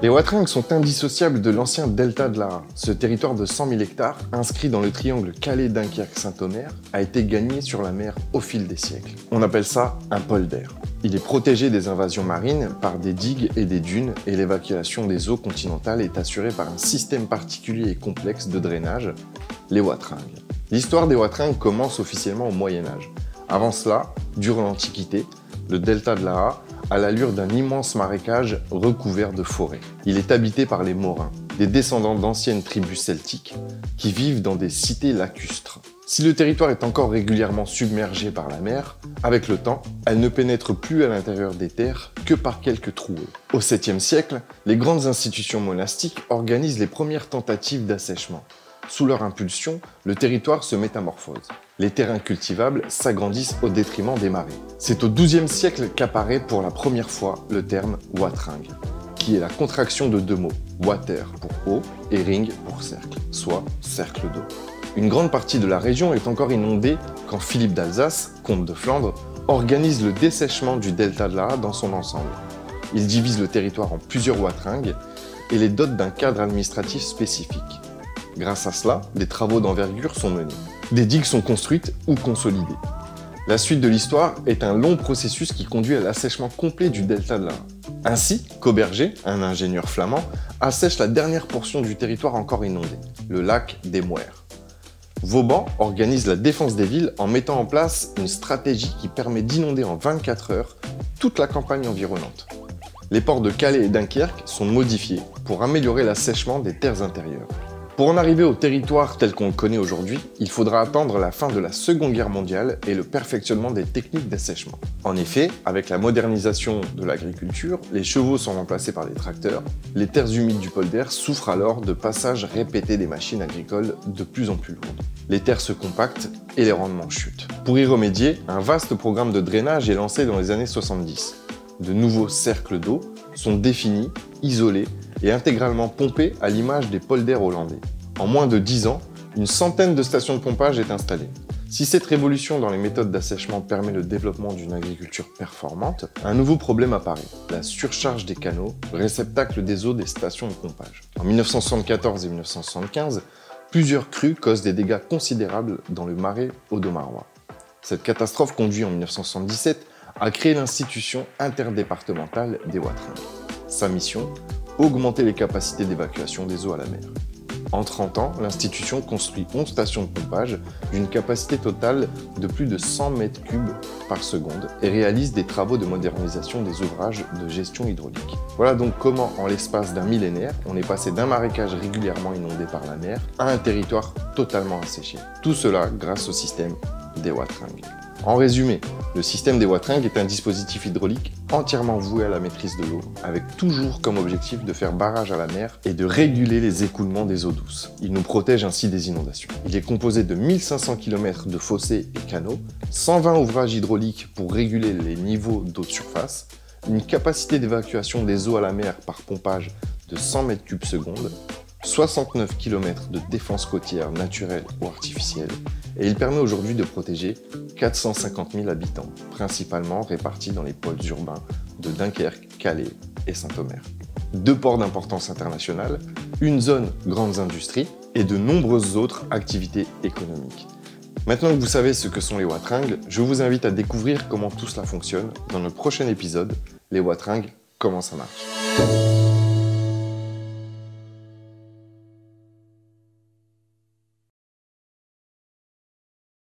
Les Watringues sont indissociables de l'ancien delta de l'Ara. Ce territoire de 100 000 hectares, inscrit dans le triangle Calais-Dunkerque-Saint-Omer, a été gagné sur la mer au fil des siècles. On appelle ça un polder. Il est protégé des invasions marines par des digues et des dunes, et l'évacuation des eaux continentales est assurée par un système particulier et complexe de drainage, les Watringues. L'histoire des Watringues commence officiellement au Moyen-Âge. Avant cela, durant l'Antiquité, le delta de l'Ara a l'allure d'un immense marécage recouvert de forêts. Il est habité par les Morins, des descendants d'anciennes tribus celtiques qui vivent dans des cités lacustres. Si le territoire est encore régulièrement submergé par la mer, avec le temps, elle ne pénètre plus à l'intérieur des terres que par quelques trouées. Au 7e siècle, les grandes institutions monastiques organisent les premières tentatives d'assèchement. Sous leur impulsion, le territoire se métamorphose. Les terrains cultivables s'agrandissent au détriment des marais. C'est au XIIe siècle qu'apparaît pour la première fois le terme watringue, qui est la contraction de deux mots, water pour eau et ring pour cercle, soit cercle d'eau. Une grande partie de la région est encore inondée quand Philippe d'Alsace, comte de Flandre, organise le dessèchement du delta de l'Ara dans son ensemble. Il divise le territoire en plusieurs watringues et les dote d'un cadre administratif spécifique. Grâce à cela, des travaux d'envergure sont menés. Des digues sont construites ou consolidées. La suite de l'histoire est un long processus qui conduit à l'assèchement complet du delta de l'Ara. Ainsi, Cauberger, un ingénieur flamand, assèche la dernière portion du territoire encore inondé, le lac des Mouers. Vauban organise la défense des villes en mettant en place une stratégie qui permet d'inonder en 24 heures toute la campagne environnante. Les ports de Calais et Dunkerque sont modifiés pour améliorer l'assèchement des terres intérieures. Pour en arriver au territoire tel qu'on le connaît aujourd'hui, il faudra attendre la fin de la Seconde Guerre mondiale et le perfectionnement des techniques d'assèchement. En effet, avec la modernisation de l'agriculture, les chevaux sont remplacés par des tracteurs. Les terres humides du polder souffrent alors de passages répétés des machines agricoles de plus en plus lourdes. Les terres se compactent et les rendements chutent. Pour y remédier, un vaste programme de drainage est lancé dans les années 70. De nouveaux cercles d'eau sont définis, isolés et intégralement pompés à l'image des polders hollandais. En moins de 10 ans, une centaine de stations de pompage est installée. Si cette révolution dans les méthodes d'assèchement permet le développement d'une agriculture performante, un nouveau problème apparaît, la surcharge des canaux, réceptacles des eaux des stations de pompage. En 1974 et 1975, plusieurs crues causent des dégâts considérables dans le marais audomarois. Cette catastrophe conduit en 1977 à créer l'institution interdépartementale des Watringues. Sa mission, augmenter les capacités d'évacuation des eaux à la mer. En 30 ans, l'institution construit 11 stations de pompage d'une capacité totale de plus de 100 mètres cubes par seconde et réalise des travaux de modernisation des ouvrages de gestion hydraulique. Voilà donc comment, en l'espace d'un millénaire, on est passé d'un marécage régulièrement inondé par la mer à un territoire totalement asséché. Tout cela grâce au système des Watringues. En résumé, le système des Watringues est un dispositif hydraulique entièrement voué à la maîtrise de l'eau, avec toujours comme objectif de faire barrage à la mer et de réguler les écoulements des eaux douces. Il nous protège ainsi des inondations. Il est composé de 1500 km de fossés et canaux, 120 ouvrages hydrauliques pour réguler les niveaux d'eau de surface, une capacité d'évacuation des eaux à la mer par pompage de 100 m3 seconde, 69 km de défense côtière naturelle ou artificielle, et il permet aujourd'hui de protéger 450 000 habitants, principalement répartis dans les pôles urbains de Dunkerque, Calais et Saint-Omer. 2 ports d'importance internationale, une zone grandes industries et de nombreuses autres activités économiques. Maintenant que vous savez ce que sont les Watringues, je vous invite à découvrir comment tout cela fonctionne dans notre prochain épisode, les Watringues, comment ça marche.